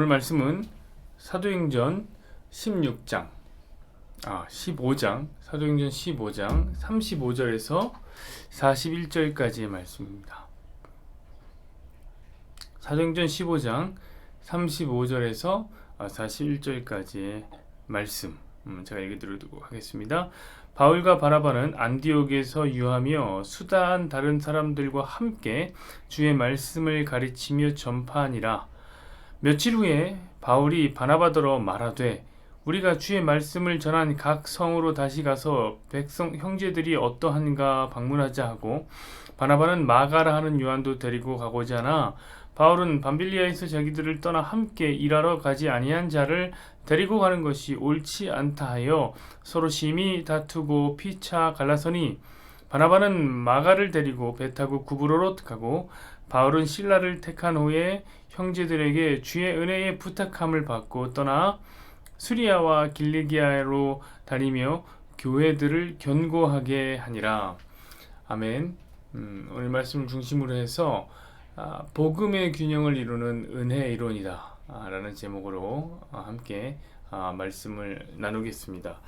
오늘 말씀은 사도행전 15장 사도행전 15장 35절에서 41절까지의 말씀입니다. 사도행전 15장 35절에서 41절까지의 말씀 제가 읽어드리도록 하겠습니다. 바울과 바나바는 안디옥에서 유하며 수다한 다른 사람들과 함께 주의 말씀을 가르치며 전파하니라. 며칠 후에 바울이 바나바더러 말하되 우리가 주의 말씀을 전한 각 성으로 다시 가서 백성 형제들이 어떠한가 방문하자 하고, 바나바는 마가라 하는 요한도 데리고 가고자 하나 바울은 밤빌리아에서 자기들을 떠나 함께 일하러 가지 아니한 자를 데리고 가는 것이 옳지 않다 하여 서로 심히 다투고 피차 갈라서니, 바나바는 마가를 데리고 배 타고 구브로로 가고 바울은 실라를 택한 후에 형제들에게 주의 은혜의 부탁함을 받고 떠나 수리아와 길리기아로 다니며 교회들을 견고하게 하니라. 아멘. 오늘 말씀을 중심으로 해서 복음의 균형을 이루는 은혜의 이론이다 라는 제목으로 함께 말씀을 나누겠습니다.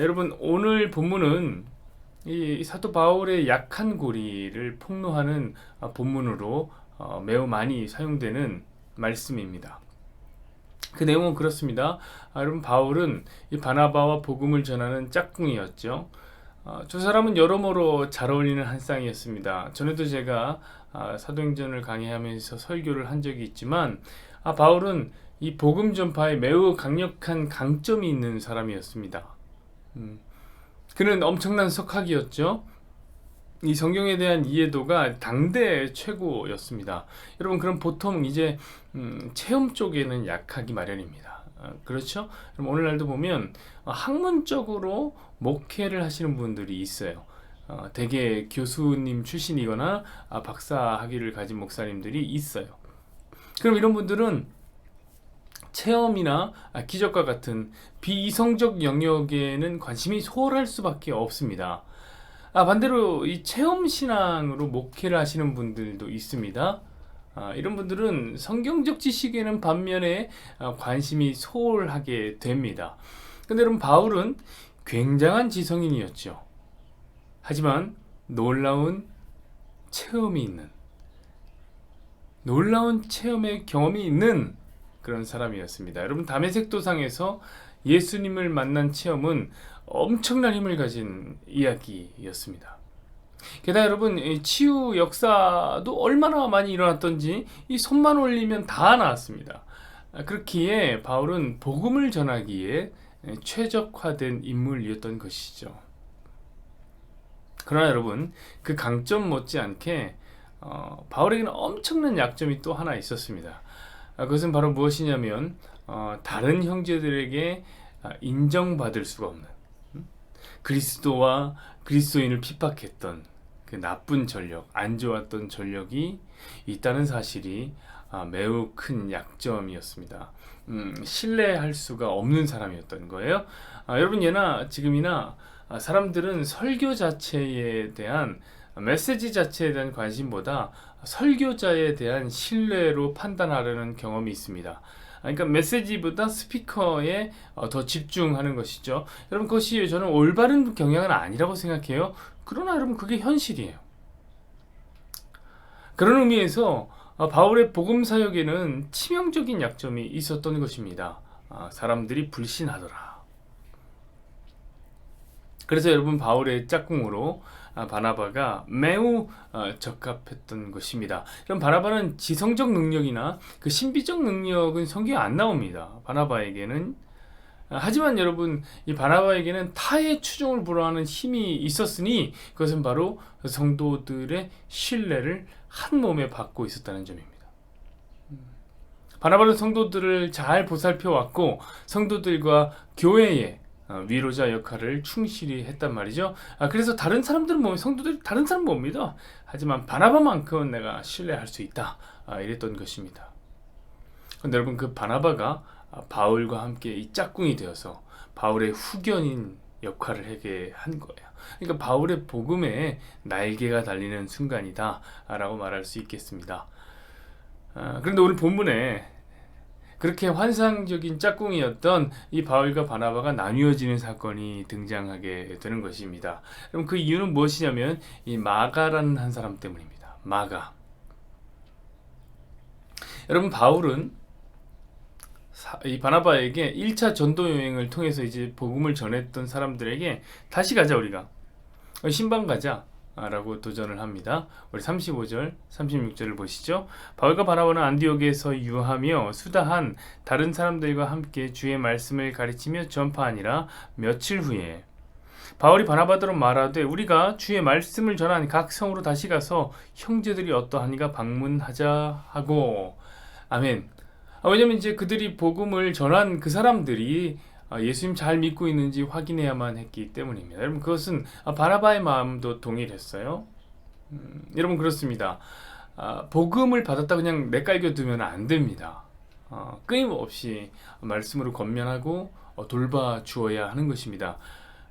여러분, 오늘 본문은 이 사도 바울의 약한 고리를 폭로하는 본문으로 매우 많이 사용되는 말씀입니다. 그 내용은 그렇습니다. 여러분, 바울은 이 바나바와 복음을 전하는 짝꿍이었죠. 저 사람은 여러모로 잘 어울리는 한 쌍이었습니다. 전에도 제가 사도행전을 강의하면서 설교를 한 적이 있지만 바울은 이 복음 전파에 매우 강력한 강점이 있는 사람이었습니다. 그는 엄청난 석학이었죠. 이 성경에 대한 이해도가 당대 최고였습니다. 여러분, 그럼 보통 이제 체험 쪽에는 약하기 마련입니다. 그렇죠? 그럼 오늘날도 보면 학문적으로 목회를 하시는 분들이 있어요. 대개 교수님 출신이거나 박사 학위를 가진 목사님들이 있어요. 그럼 이런 분들은 체험이나 기적과 같은 비이성적 영역에는 관심이 소홀할 수밖에 없습니다. 반대로 이 체험신앙으로 목회를 하시는 분들도 있습니다. 이런 분들은 성경적 지식에는 반면에 관심이 소홀하게 됩니다. 근데 여러분, 바울은 굉장한 지성인이었죠. 하지만 놀라운 체험의 경험이 있는 그런 사람이었습니다. 여러분, 다메섹 도상에서 예수님을 만난 체험은 엄청난 힘을 가진 이야기였습니다. 게다가 여러분, 치유 역사도 얼마나 많이 일어났던지 이 손만 올리면 다 나왔습니다. 그렇기에 바울은 복음을 전하기에 최적화된 인물이었던 것이죠. 그러나 여러분, 그 강점 못지않게 바울에게는 엄청난 약점이 또 하나 있었습니다. 그것은 바로 무엇이냐면 다른 형제들에게 인정받을 수가 없는, 그리스도와 그리스도인을 핍박했던 그 나쁜 전력, 안 좋았던 전력이 있다는 사실이 매우 큰 약점이었습니다. 신뢰할 수가 없는 사람이었던 거예요. 여러분, 예나 지금이나 사람들은 설교 자체에 대한, 메시지 자체에 대한 관심보다 설교자에 대한 신뢰로 판단하려는 경험이 있습니다. 그러니까 메시지보다 스피커에 더 집중하는 것이죠. 여러분, 그것이 저는 올바른 경향은 아니라고 생각해요. 그러나 여러분, 그게 현실이에요. 그런 의미에서 바울의 복음 사역에는 치명적인 약점이 있었던 것입니다. 사람들이 불신하더라. 그래서 여러분, 바울의 짝꿍으로 바나바가 매우 적합했던 것입니다. 그럼 바나바는 지성적 능력이나 그 신비적 능력은 성경에 안 나옵니다. 바나바에게는. 하지만 여러분, 이 바나바에게는 타의 추종을 불허하는 힘이 있었으니 그것은 바로 성도들의 신뢰를 한 몸에 받고 있었다는 점입니다. 바나바는 성도들을 잘 보살펴 왔고 성도들과 교회의 위로자 역할을 충실히 했단 말이죠. 그래서 다른 사람들은 성도들이 다른 사람 못 믿어. 하지만 바나바만큼은 내가 신뢰할 수 있다. 이랬던 것입니다. 그런데 여러분, 그 바나바가 바울과 함께 이 짝꿍이 되어서 바울의 후견인 역할을 하게 한 거예요. 그러니까 바울의 복음에 날개가 달리는 순간이다 라고 말할 수 있겠습니다. 그런데 오늘 본문에 그렇게 환상적인 짝꿍이었던 이 바울과 바나바가 나뉘어지는 사건이 등장하게 되는 것입니다. 그럼 그 이유는 무엇이냐면 이 마가라는 한 사람 때문입니다. 마가. 여러분, 바울은 이 바나바에게 1차 전도 여행을 통해서 이제 복음을 전했던 사람들에게 다시 가자, 우리가 신방 가자 라고 도전을 합니다. 우리 35절 36절을 보시죠. 바울과 바나바는 안디옥에서 유하며 수다한 다른 사람들과 함께 주의 말씀을 가르치며 전파하니라. 며칠 후에 바울이 바나바더러 말하되 우리가 주의 말씀을 전한 각 성으로 다시 가서 형제들이 어떠하니가 방문하자 하고. 아멘. 왜냐면 이제 그들이 복음을 전한 그 사람들이 예수님 잘 믿고 있는지 확인해야만 했기 때문입니다. 여러분, 그것은 바나바의 마음도 동일했어요. 여러분, 그렇습니다. 복음을 받았다 그냥 내깔겨 두면 안 됩니다. 끊임없이 말씀으로 권면하고 돌봐 주어야 하는 것입니다.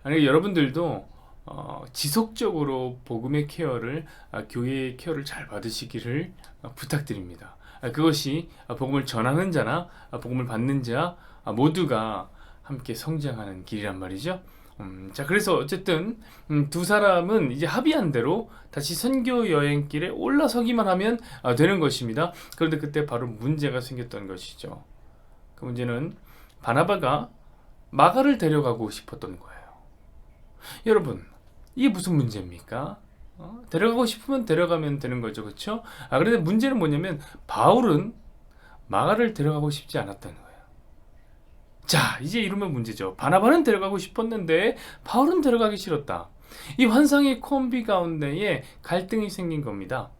아니, 여러분들도 지속적으로 복음의 케어를, 교회의 케어를 잘 받으시기를 부탁드립니다. 그것이 복음을 전하는 자나 복음을 받는 자 모두가 함께 성장하는 길이란 말이죠. 자, 그래서 어쨌든 두 사람은 이제 합의한 대로 다시 선교 여행길에 올라서기만 하면 되는 것입니다. 그런데 그때 바로 문제가 생겼던 것이죠. 그 문제는 바나바가 마가를 데려가고 싶었던 거예요. 여러분, 이게 무슨 문제입니까? 데려가고 싶으면 데려가면 되는 거죠, 그렇죠? 그런데 문제는 뭐냐면 바울은 마가를 데려가고 싶지 않았다는 거예요. 자, 이제 이러면 문제죠. 바나바는 데려가고 싶었는데 바울은 데려가기 싫었다. 이 환상의 콤비 가운데에 갈등이 생긴 겁니다.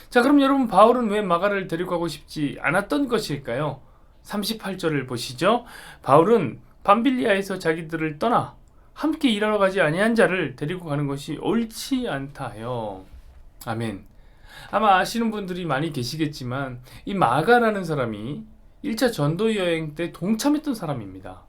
자, 그럼 여러분, 바울은 왜 마가를 데려가고 싶지 않았던 것일까요? 38절을 보시죠. 바울은 밤빌리아에서 자기들을 떠나 함께 일하러 가지 아니한 자를 데리고 가는 것이 옳지 않다 해요. 아멘. 아마 아시는 분들이 많이 계시겠지만 이 마가라는 사람이 1차 전도 여행 때 동참했던 사람입니다.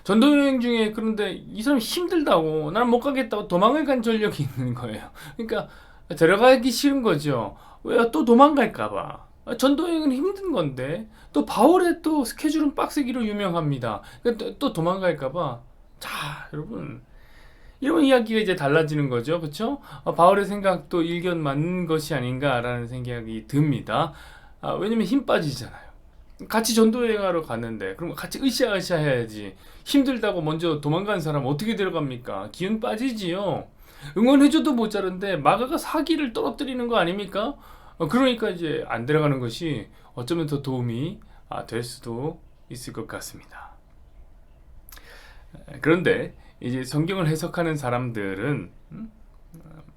전도 여행 중에, 그런데 이 사람이 힘들다고, 나는 못 가겠다고 도망을 간 전력이 있는 거예요. 그러니까 데려가기 싫은 거죠. 왜? 또 도망갈까봐. 전도 여행은 힘든 건데, 또 바울의 또 스케줄은 빡세기로 유명합니다. 또 도망갈까봐. 자, 여러분, 이런 이야기가 이제 달라지는 거죠, 그렇죠? 바울의 생각도 일견 맞는 것이 아닌가라는 생각이 듭니다. 왜냐면 힘 빠지잖아요. 같이 전도 여행하러 갔는데 그럼 같이 으쌰으쌰 해야지. 힘들다고 먼저 도망간 사람 어떻게 데려갑니까? 기운 빠지지요. 응원해줘도 모자른데 마가가 사기를 떨어뜨리는 거 아닙니까? 그러니까 이제 안 데려가는 것이 어쩌면 더 도움이 될 수도 있을 것 같습니다. 그런데 이제 성경을 해석하는 사람들은,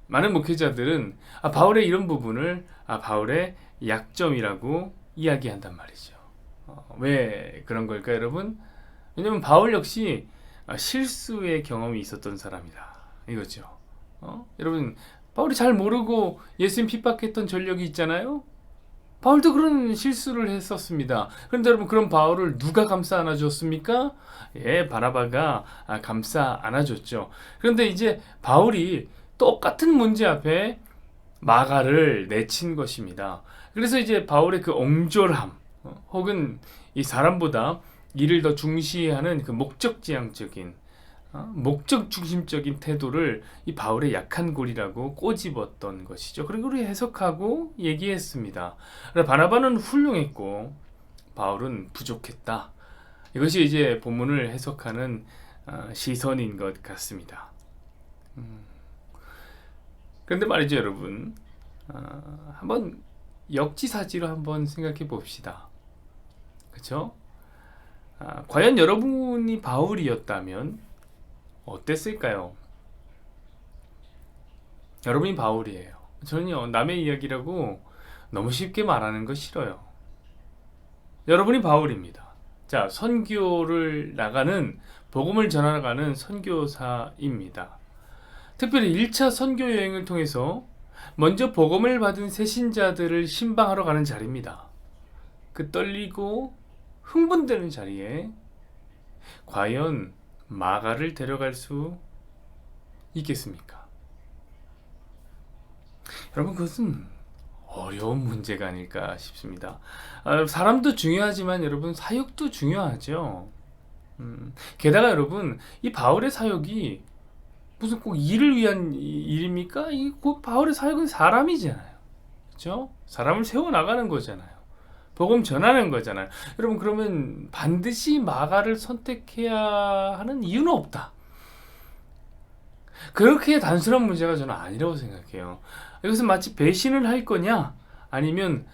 많은 목회자들은 바울의 이런 부분을 바울의 약점이라고 이야기한단 말이죠. 왜 그런 걸까요, 여러분? 왜냐면 바울 역시 실수의 경험이 있었던 사람이다, 이거죠. 여러분, 바울이 잘 모르고 예수님 핍박했던 전력이 있잖아요. 바울도 그런 실수를 했었습니다. 그런데 여러분, 그런 바울을 누가 감싸 안아줬습니까? 예, 바나바가 감싸 안아줬죠. 그런데 이제 바울이 똑같은 문제 앞에 마가를 내친 것입니다. 그래서 이제 바울의 그 옹졸함, 혹은 이 사람보다 이를 더 중시하는 그 목적 중심적인 태도를 이 바울의 약한 골이라고 꼬집었던 것이죠. 그리고 우리 해석하고 얘기했습니다. 바나바는 훌륭했고 바울은 부족했다. 이것이 이제 본문을 해석하는 시선인 것 같습니다. 그런데 말이죠, 여러분, 한번 역지사지로 한번 생각해 봅시다. 그렇죠? 과연 여러분이 바울이었다면 어땠을까요? 여러분이 바울이에요. 저는요, 남의 이야기라고 너무 쉽게 말하는 거 싫어요. 여러분이 바울입니다. 자, 선교를 나가는, 복음을 전하러가는 선교사입니다. 특별히 1차 선교 여행을 통해서 먼저 복음을 받은 새신자들을 신방하러 가는 자리입니다. 그 떨리고 흥분되는 자리에 과연 마가를 데려갈 수 있겠습니까? 여러분, 그것은 어려운 문제가 아닐까 싶습니다. 사람도 중요하지만 여러분 사역도 중요하죠. 게다가 여러분 이 바울의 사역이 무슨 꼭 일을 위한 일입니까? 곧 바울의 사역은 사람이잖아요. 그렇죠? 사람을 세워 나가는 거잖아요. 복음 전하는 거잖아요. 여러분 그러면 반드시 마가를 선택해야 하는 이유는 없다. 그렇게 단순한 문제가 저는 아니라고 생각해요. 이것은 마치 배신을 할 거냐 아니면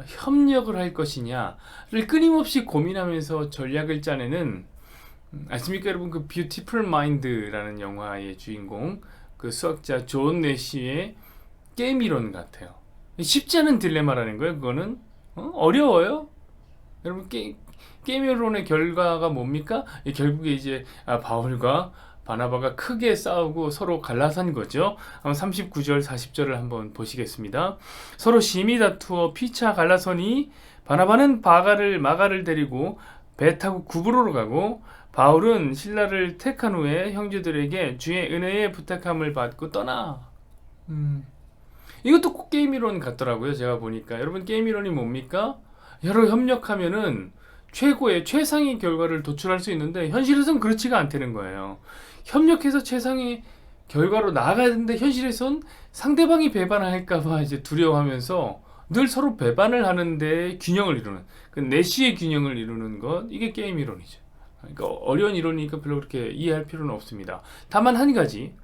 협력을 할 것이냐를 끊임없이 고민하면서 전략을 짜내는 아십니까 여러분 그 뷰티풀 마인드라는 영화의 주인공 그 수학자 존 내시의 게임 이론 같아요. 쉽지 않은 딜레마라는 거예요. 그거는 어려워요. 여러분 게임 이론의 결과가 뭡니까? 결국에 이제 바울과 바나바가 크게 싸우고 서로 갈라선 거죠. 39절 40절을 한번 보시겠습니다. 서로 심히 다투어 피차 갈라서니 바나바는 마가를 데리고 배 타고 구브로로 가고 바울은 신라를 택한 후에 형제들에게 주의 은혜에 부탁함을 받고 떠나. 이것도 꼭 게임 이론 같더라고요. 제가 보니까. 여러분 게임 이론이 뭡니까? 여러 협력하면은 최상의 결과를 도출할 수 있는데 현실에선 그렇지가 않다는 거예요. 협력해서 최상의 결과로 나아가야 되는데 현실에선 상대방이 배반할까봐 이제 두려워하면서 늘 서로 배반을 하는데 균형을 이루는 그 내시의 균형을 이루는 것 이게 게임 이론이죠. 그러니까 어려운 이론이니까 별로 그렇게 이해할 필요는 없습니다. 다만 한 가지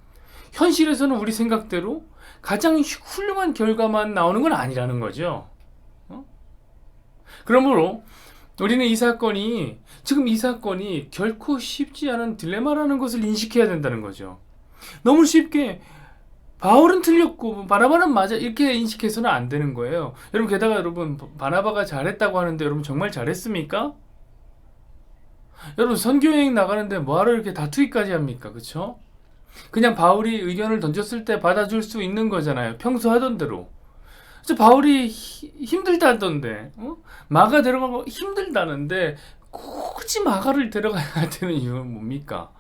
현실에서는 우리 생각대로 가장 훌륭한 결과만 나오는 건 아니라는 거죠. 그러므로 우리는 이 사건이 결코 쉽지 않은 딜레마라는 것을 인식해야 된다는 거죠. 너무 쉽게 바울은 틀렸고 바나바는 맞아 이렇게 인식해서는 안 되는 거예요. 여러분 게다가 여러분 바나바가 잘했다고 하는데 여러분 정말 잘했습니까? 여러분 선교여행 나가는데 뭐하러 이렇게 다투기까지 합니까? 그쵸? 그냥 바울이 의견을 던졌을 때 받아줄 수 있는 거잖아요. 평소 하던 대로. 그래서 바울이 힘들다던데 마가 데려가고 힘들다는데 굳이 마가를 데려가야 되는 이유는 뭡니까?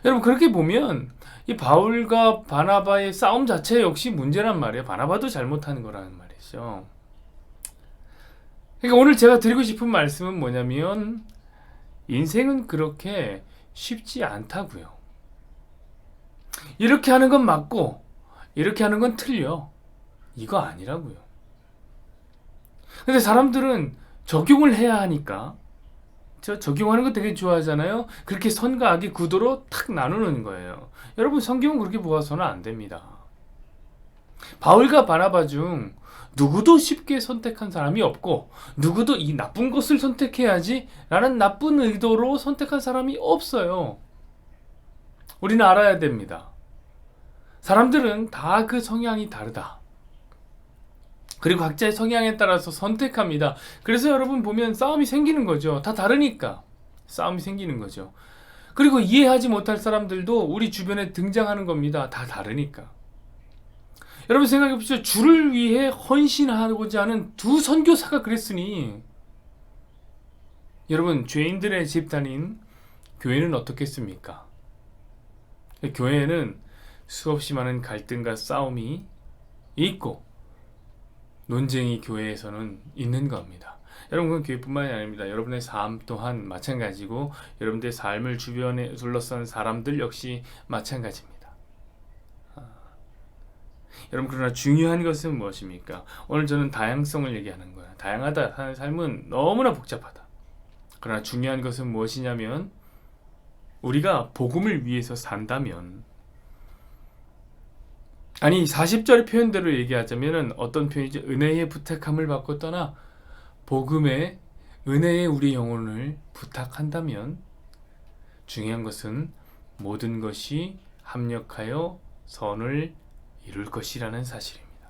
여러분 그렇게 보면 이 바울과 바나바의 싸움 자체 역시 문제란 말이에요. 바나바도 잘못하는 거라는 말이죠. 그러니까 오늘 제가 드리고 싶은 말씀은 뭐냐면 인생은 그렇게 쉽지 않다고요. 이렇게 하는 건 맞고 이렇게 하는 건 틀려. 이거 아니라고요. 근데 사람들은 적용을 해야 하니까 적용하는 거 되게 좋아하잖아요. 그렇게 선과 악의 구도로 탁 나누는 거예요. 여러분 성경은 그렇게 보아서는 안 됩니다. 바울과 바나바 중 누구도 쉽게 선택한 사람이 없고 누구도 이 나쁜 것을 선택해야지 라는 나쁜 의도로 선택한 사람이 없어요. 우리는 알아야 됩니다. 사람들은 다 그 성향이 다르다. 그리고 각자의 성향에 따라서 선택합니다. 그래서 여러분 보면 싸움이 생기는 거죠. 다 다르니까 싸움이 생기는 거죠. 그리고 이해하지 못할 사람들도 우리 주변에 등장하는 겁니다. 다 다르니까. 여러분 생각해 보십시오. 주를 위해 헌신하고자 하는 두 선교사가 그랬으니 여러분 죄인들의 집단인 교회는 어떻겠습니까? 교회에는 수없이 많은 갈등과 싸움이 있고 논쟁이 교회에서는 있는 겁니다. 여러분 그건 교회뿐만이 아닙니다. 여러분의 삶 또한 마찬가지고 여러분들의 삶을 주변에 둘러싼 사람들 역시 마찬가지입니다. 여러분 그러나 중요한 것은 무엇입니까? 오늘 저는 다양성을 얘기하는 거예요. 다양하다 하는 삶은 너무나 복잡하다. 그러나 중요한 것은 무엇이냐면 우리가 복음을 위해서 산다면 아니 40절의 표현대로 얘기하자면 어떤 표현이죠? 은혜의 부탁함을 받고 떠나 복음의 은혜의 우리 영혼을 부탁한다면 중요한 것은 모든 것이 합력하여 선을 이룰 것이라는 사실입니다.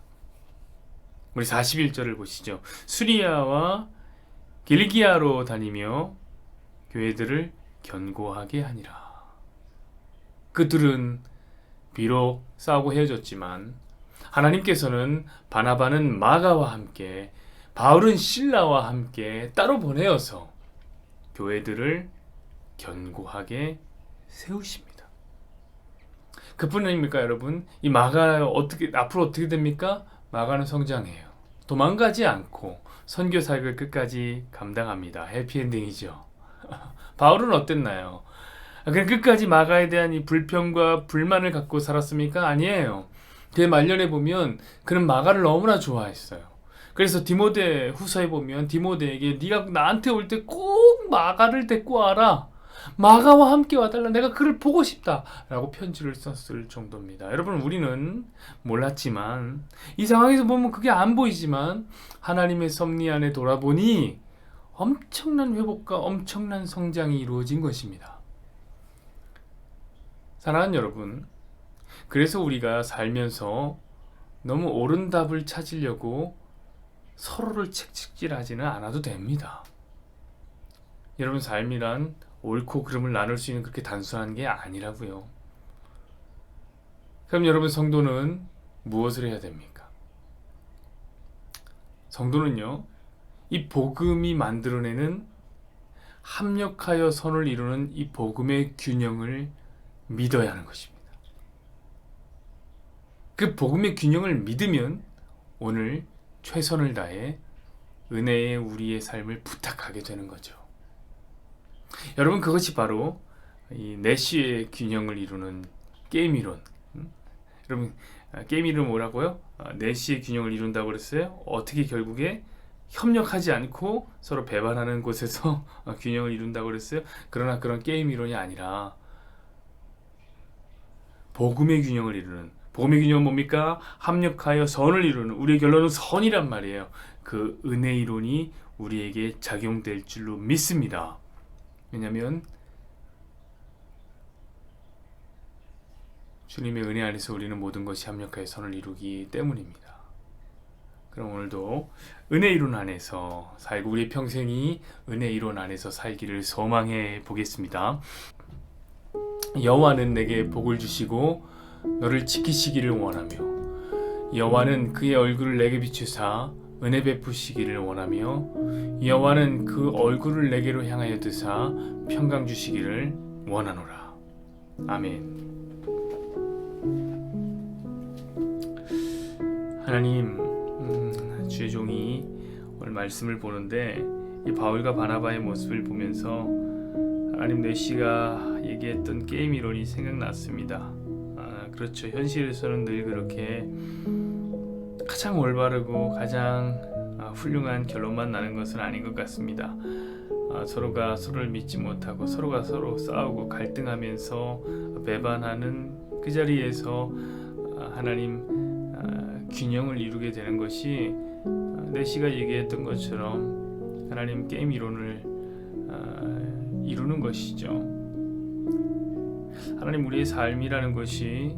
우리 41절을 보시죠. 수리아와 길기아로 다니며 교회들을 견고하게 하니라. 그들은 비록 싸우고 헤어졌지만 하나님께서는 바나바는 마가와 함께 바울은 실라와 함께 따로 보내어서 교회들을 견고하게 세우십니다. 그뿐입니까 여러분? 이 마가 앞으로 어떻게 됩니까? 마가는 성장해요. 도망가지 않고 선교 사역을 끝까지 감당합니다. 해피엔딩이죠. 바울은 어땠나요? 그냥 끝까지 마가에 대한 이 불평과 불만을 갖고 살았습니까? 아니에요. 그의 말년에 보면 그는 마가를 너무나 좋아했어요. 그래서 디모데 후서에 보면 디모데에게 네가 나한테 올 때 꼭 마가를 데리고 와라. 마가와 함께 와달라. 내가 그를 보고 싶다. 라고 편지를 썼을 정도입니다. 여러분, 우리는 몰랐지만 이 상황에서 보면 그게 안 보이지만 하나님의 섭리 안에 돌아보니 엄청난 회복과 엄청난 성장이 이루어진 것입니다. 사랑하는 여러분, 그래서 우리가 살면서 너무 옳은 답을 찾으려고 서로를 채찍질하지는 않아도 됩니다. 여러분, 삶이란 옳고 그름을 나눌 수 있는 그렇게 단순한 게 아니라고요. 그럼 여러분, 성도는 무엇을 해야 됩니까? 성도는요, 이 복음이 만들어내는 합력하여 선을 이루는 이 복음의 균형을 믿어야 하는 것입니다. 그 복음의 균형을 믿으면 오늘 최선을 다해 은혜의 우리의 삶을 부탁하게 되는 거죠. 여러분, 그것이 바로 이 내시의 균형을 이루는 게임 이론. 여러분, 게임 이론 뭐라고요? 내시의 균형을 이룬다고 그랬어요. 어떻게 결국에 협력하지 않고 서로 배반하는 곳에서 균형을 이룬다고 그랬어요. 그러나 그런 게임 이론이 아니라 복음의 균형을 이루는, 복음의 균형은 뭡니까? 합력하여 선을 이루는, 우리의 결론은 선이란 말이에요. 그 은혜 이론이 우리에게 작용될 줄로 믿습니다. 왜냐하면 주님의 은혜 안에서 우리는 모든 것이 합력하여 선을 이루기 때문입니다. 그럼 오늘도 은혜 이론 안에서 살고 우리 평생이 은혜 이론 안에서 살기를 소망해 보겠습니다. 여호와는 내게 복을 주시고 너를 지키시기를 원하며 여호와는 그의 얼굴을 내게 비추사 은혜 베푸시기를 원하며 여호와는 그 얼굴을 내게로 향하여 드사 평강 주시기를 원하노라. 아멘. 하나님, 주의 종이 오늘 말씀을 보는데 이 바울과 바나바의 모습을 보면서 하나님, 내시가 얘기했던 게임 이론이 생각났습니다. 그렇죠. 현실에서는 늘 그렇게 가장 올바르고 가장 훌륭한 결론만 나는 것은 아닌 것 같습니다. 서로가 서로를 믿지 못하고 서로가 서로 싸우고 갈등하면서 배반하는 그 자리에서 하나님 균형을 이루게 되는 것이 내시가 얘기했던 것처럼 하나님 게임 이론을 이루는 것이죠. 하나님, 우리의 삶이라는 것이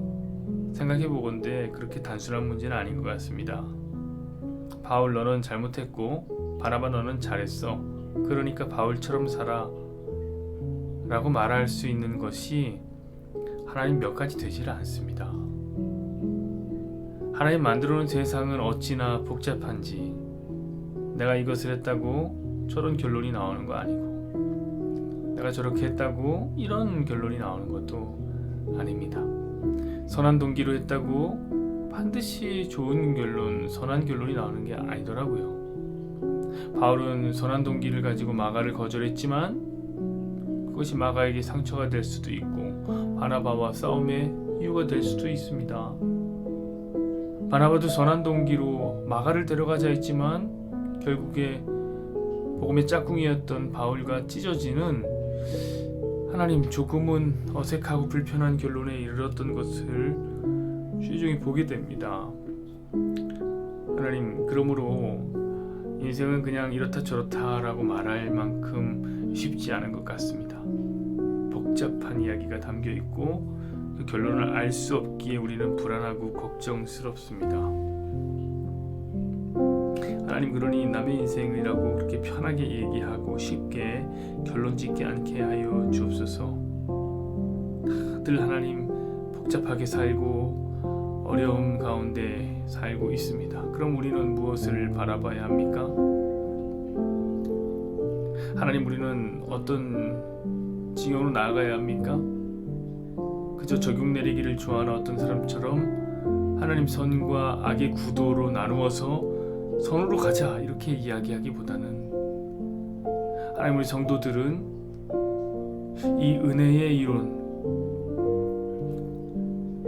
생각해보건대 그렇게 단순한 문제는 아닌 것 같습니다. 바울, 너는 잘못했고 바나바, 너는 잘했어. 그러니까 바울처럼 살아 라고 말할 수 있는 것이 하나님 몇 가지 되질 않습니다. 하나님 만들어놓은 세상은 어찌나 복잡한지 내가 이것을 했다고 저런 결론이 나오는 거 아니고 내가 저렇게 했다고 이런 결론이 나오는 것도 아닙니다. 선한 동기로 했다고 반드시 좋은 결론, 선한 결론이 나오는 게 아니더라고요. 바울은 선한 동기를 가지고 마가를 거절했지만 그것이 마가에게 상처가 될 수도 있고 바나바와 싸움의 이유가 될 수도 있습니다. 바나바도 선한 동기로 마가를 데려가자 했지만 결국에 복음의 짝꿍이었던 바울과 찢어지는 하나님, 조금은 어색하고 불편한 결론에 이르렀던 것을 주의 보게 됩니다. 하나님, 그러므로 인생은 그냥 이렇다 저렇다 라고 말할 만큼 쉽지 않은 것 같습니다. 복잡한 이야기가 담겨 있고 그 결론을 알 수 없기에 우리는 불안하고 걱정스럽습니다. 하나님, 그러니 남의 인생이라고 그렇게 편하게 얘기하고 쉽게 결론 짓지 않게 하여 주옵소서. 다들 하나님 복잡하게 살고 어려움 가운데 살고 있습니다. 그럼 우리는 무엇을 바라봐야 합니까? 하나님, 우리는 어떤 지경으로 나아가야 합니까? 그저 적용 내리기를 좋아하는 어떤 사람처럼 하나님 선과 악의 구도로 나누어서 선으로 가자 이렇게 이야기하기보다는 하나님, 우리 성도들은 이 은혜의 이론,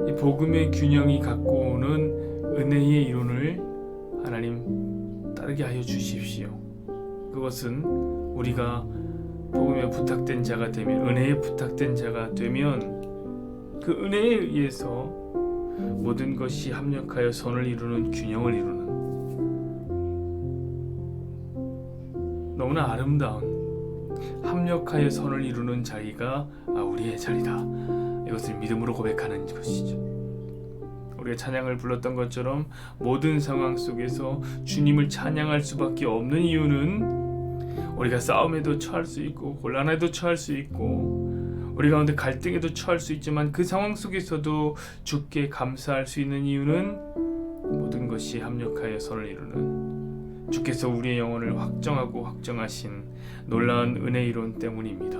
이 복음의 균형이 갖고 오는 은혜의 이론을 하나님 따르게 하여 주십시오. 그것은 우리가 복음에 부탁된 자가 되면, 은혜에 부탁된 자가 되면 그 은혜에 의해서 모든 것이 합력하여 선을 이루는, 균형을 이루는 너무나 아름다운 합력하여 선을 이루는 자리가 우리의 자리다. 이것을 믿음으로 고백하는 것이죠. 우리가 찬양을 불렀던 것처럼 모든 상황 속에서 주님을 찬양할 수밖에 없는 이유는 우리가 싸움에도 처할 수 있고 곤란에도 처할 수 있고 우리 가운데 갈등에도 처할 수 있지만 그 상황 속에서도 주께 감사할 수 있는 이유는 모든 것이 합력하여 선을 이루는 주께서 우리의 영혼을 확정하고 확정하신 놀라운 은혜 이론 때문입니다.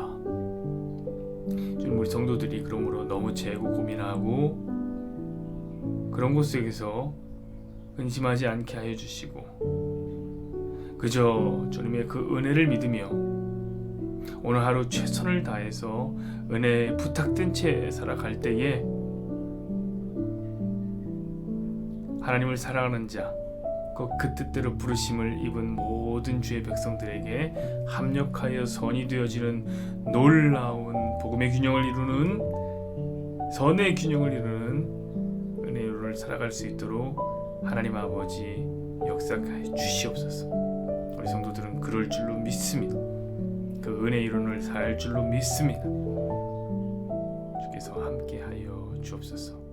주님, 우리 성도들이 그러므로 너무 재고 고민하고 그런 곳 속에서 근심하지 않게 하여 주시고 그저 주님의 그 은혜를 믿으며 오늘 하루 최선을 다해서 은혜에 부탁된 채 살아갈 때에 하나님을 사랑하는 자, 그 뜻대로 부르심을 입은 모든 주의 백성들에게 합력하여 선이 되어지는 놀라운 복음의 균형을 이루는, 선의 균형을 이루는 은혜를 살아갈 수 있도록 하나님 아버지 역사하여 주시옵소서. 우리 성도들은 그럴 줄로 믿습니다. 그 은혜 이론을 살 줄로 믿습니다. 주께서 함께하여 주옵소서.